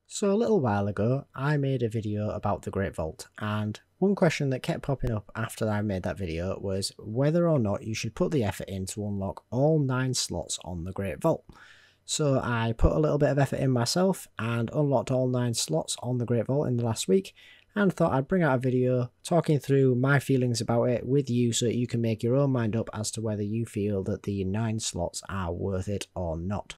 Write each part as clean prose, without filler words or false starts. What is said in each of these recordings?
So a little while ago, I made a video about the Great Vault, and one question that kept popping up after I made that video was whether or not you should put the effort in to unlock all 9 slots on the Great Vault. So I put a little bit of effort in myself and unlocked all 9 slots on the Great Vault in the last week, and thought I'd bring out a video talking through my feelings about it with you so that you can make your own mind up as to whether you feel that the 9 slots are worth it or not.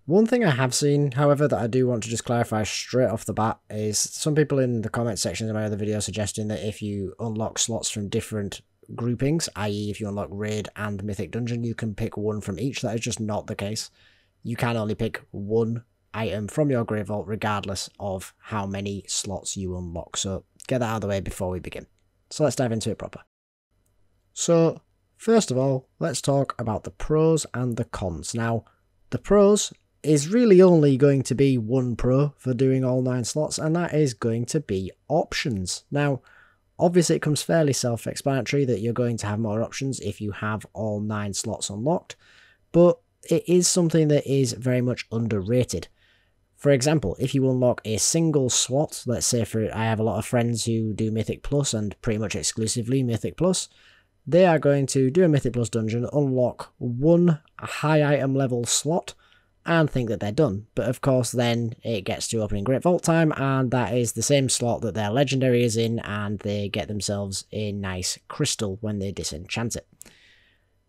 One thing I have seen, however, that I do want to just clarify straight off the bat is some people in the comment sections of my other video suggesting that if you unlock slots from different groupings, i.e. if you unlock Raid and Mythic Dungeon, you can pick one from each. That is just not the case. You can only pick one item from your Great Vault regardless of how many slots you unlock. So get that out of the way before we begin. So let's dive into it proper. So first of all, let's talk about the pros and the cons. Now, the pros is really only going to be one pro for doing all 9 slots, and that is going to be options. Now, obviously it comes fairly self-explanatory that you're going to have more options if you have all 9 slots unlocked, but it is something that is very much underrated. For example, if you unlock a single slot, let's say I have a lot of friends who do Mythic Plus and pretty much exclusively Mythic Plus, they are going to do a Mythic Plus dungeon, unlock one high item level slot, and think that they're done. But of course then it gets to opening Great Vault time, and that is the same slot that their legendary is in, and they get themselves a nice crystal when they disenchant it.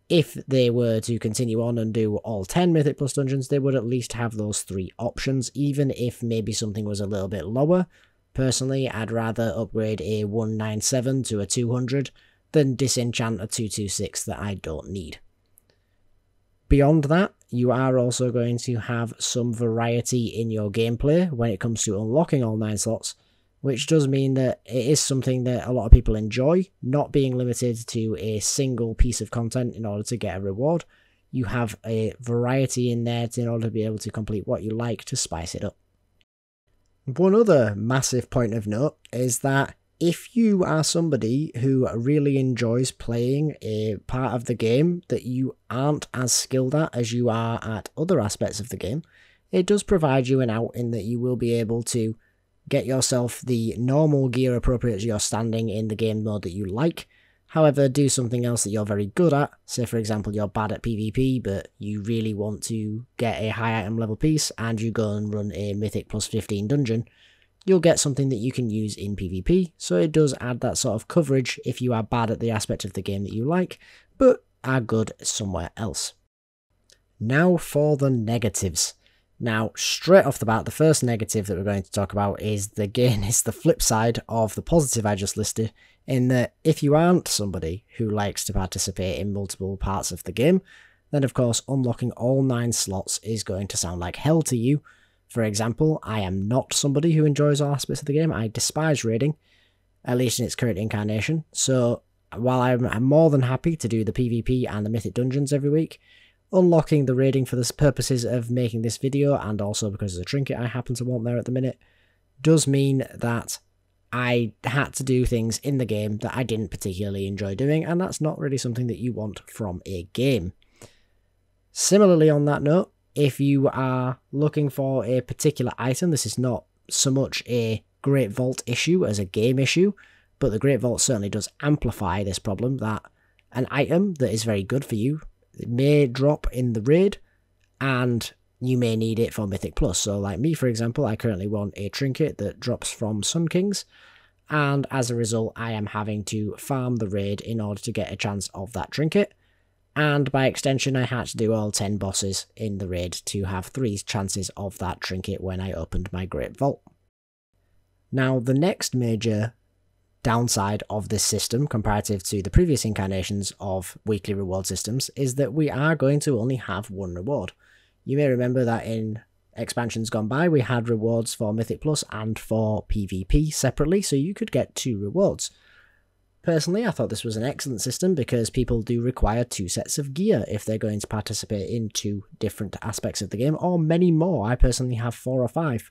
If they were to continue on and do all 10 Mythic Plus dungeons, they would at least have those 3 options, even if maybe something was a little bit lower. Personally, I'd rather upgrade a 197 to a 200 than disenchant a 226 that I don't need. Beyond that, you are also going to have some variety in your gameplay when it comes to unlocking all 9 slots, which does mean that it is something that a lot of people enjoy, not being limited to a single piece of content in order to get a reward. You have a variety in there in order to be able to complete what you like to spice it up. One other massive point of note is that if you are somebody who really enjoys playing a part of the game that you aren't as skilled at as you are at other aspects of the game, it does provide you an out in that you will be able to get yourself the normal gear appropriate to your standing in the game mode that you like. However, do something else that you're very good at. Say for example you're bad at PvP but you really want to get a high item level piece and you go and run a Mythic plus 15 dungeon. You'll get something that you can use in PvP, so it does add that sort of coverage if you are bad at the aspect of the game that you like, but are good somewhere else. Now for the negatives. Now, straight off the bat, the first negative that we're going to talk about is the flip side of the positive I just listed, in that if you aren't somebody who likes to participate in multiple parts of the game, then of course unlocking all 9 slots is going to sound like hell to you. For example, I am not somebody who enjoys all aspects of the game. I despise raiding, at least in its current incarnation. So while I'm more than happy to do the PvP and the Mythic Dungeons every week, unlocking the raiding for the purposes of making this video, and also because of the trinket I happen to want there at the minute, does mean that I had to do things in the game that I didn't particularly enjoy doing, and that's not really something that you want from a game. Similarly on that note, if you are looking for a particular item, this is not so much a Great Vault issue as a game issue, but the Great Vault certainly does amplify this problem that an item that is very good for you may drop in the raid, and you may need it for Mythic Plus. So like me, for example, I currently want a trinket that drops from Sun Kings, and as a result I am having to farm the raid in order to get a chance of that trinket. And by extension, I had to do all 10 bosses in the raid to have 3 chances of that trinket when I opened my Great Vault. Now, the next major downside of this system, comparative to the previous incarnations of weekly reward systems, is that we are going to only have one reward. You may remember that in expansions gone by, we had rewards for Mythic Plus and for PvP separately, so you could get 2 rewards. Personally, I thought this was an excellent system because people do require 2 sets of gear if they're going to participate in 2 different aspects of the game, or many more. I personally have 4 or 5.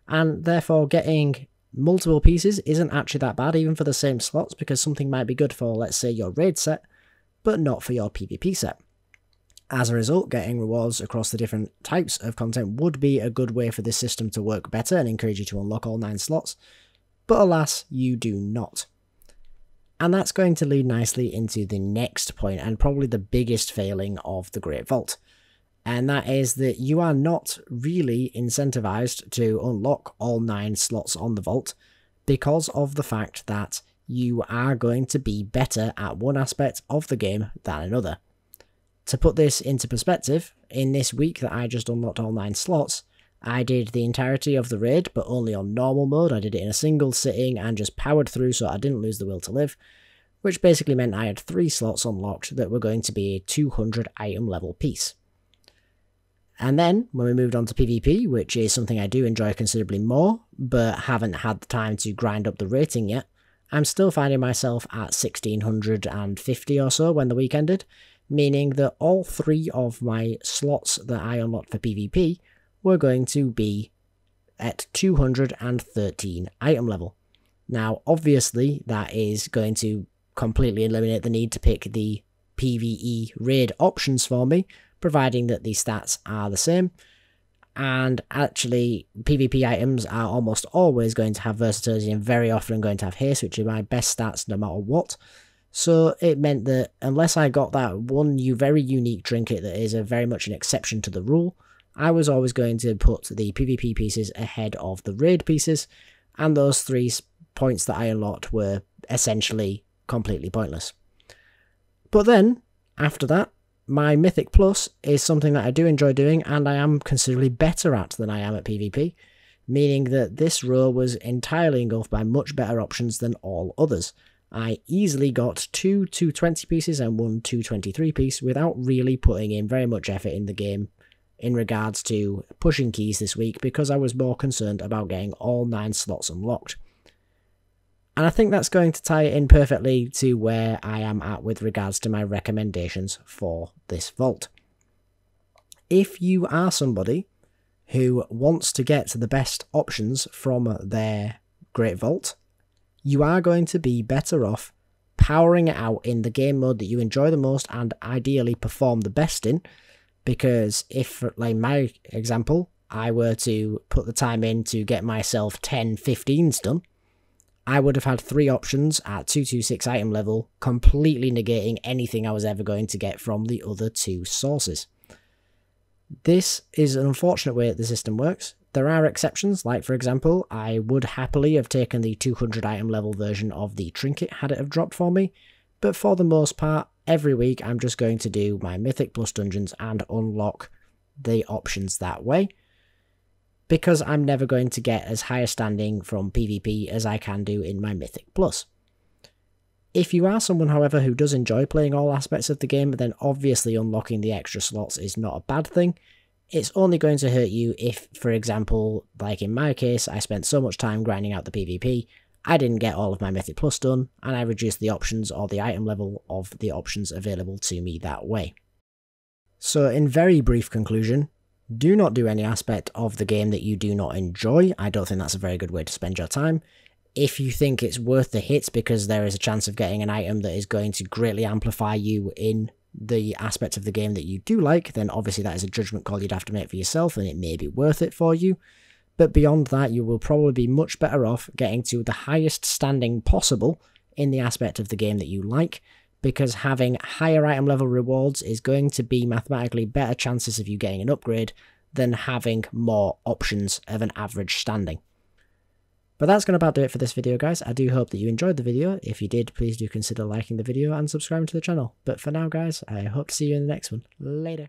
And therefore getting multiple pieces isn't actually that bad, even for the same slots, because something might be good for, let's say, your raid set, but not for your PvP set. As a result, getting rewards across the different types of content would be a good way for this system to work better and encourage you to unlock all 9 slots, but alas, you do not. And that's going to lead nicely into the next point, and probably the biggest failing of the Great Vault. And that is that you are not really incentivized to unlock all 9 slots on the vault because of the fact that you are going to be better at one aspect of the game than another. To put this into perspective, in this week that I just unlocked all 9 slots, I did the entirety of the raid, but only on normal mode. I did it in a single sitting and just powered through so I didn't lose the will to live, which basically meant I had 3 slots unlocked that were going to be a 200 item level piece. And then, when we moved on to PvP, which is something I do enjoy considerably more, but haven't had the time to grind up the rating yet, I'm still finding myself at 1650 or so when the week ended, meaning that all 3 of my slots that I unlocked for PvP were going to be at 213 item level. Now, obviously, that is going to completely eliminate the need to pick the PvE raid options for me, providing that the stats are the same. And actually, PvP items are almost always going to have versatility and very often going to have haste, which are my best stats no matter what. So it meant that unless I got that one very unique trinket that is very much an exception to the rule, I was always going to put the PvP pieces ahead of the raid pieces, and those 3 points that I unlocked were essentially completely pointless. But then, after that, my Mythic Plus is something that I do enjoy doing and I am considerably better at than I am at PvP, meaning that this row was entirely engulfed by much better options than all others. I easily got 2 220 pieces and 1 223 piece without really putting in very much effort in the game in regards to pushing keys this week because I was more concerned about getting all 9 slots unlocked. And I think that's going to tie in perfectly to where I am at with regards to my recommendations for this vault. If you are somebody who wants to get the best options from their Great Vault, you are going to be better off powering it out in the game mode that you enjoy the most and ideally perform the best in, because if, like my example, I were to put the time in to get myself 10 15s done, I would have had 3 options at 226 item level, completely negating anything I was ever going to get from the other 2 sources. This is an unfortunate way that the system works. There are exceptions, like for example, I would happily have taken the 200 item level version of the trinket had it have dropped for me, but for the most part, every week I'm just going to do my Mythic Plus dungeons and unlock the options that way, because I'm never going to get as high a standing from PvP as I can do in my Mythic Plus. If you are someone, however, who does enjoy playing all aspects of the game, then obviously unlocking the extra slots is not a bad thing. It's only going to hurt you if, for example, like in my case, I spent so much time grinding out the PvP, I didn't get all of my Mythic Plus done, and I reduced the options or the item level of the options available to me that way. So in very brief conclusion, do not do any aspect of the game that you do not enjoy. I don't think that's a very good way to spend your time. If you think it's worth the hits because there is a chance of getting an item that is going to greatly amplify you in the aspect of the game that you do like, then obviously that is a judgment call you'd have to make for yourself and it may be worth it for you. But beyond that, you will probably be much better off getting to the highest standing possible in the aspect of the game that you like, because having higher item level rewards is going to be mathematically better chances of you getting an upgrade than having more options of an average standing. But that's going to about do it for this video, guys. I do hope that you enjoyed the video. If you did, please do consider liking the video and subscribing to the channel. But for now, guys, I hope to see you in the next one. Later.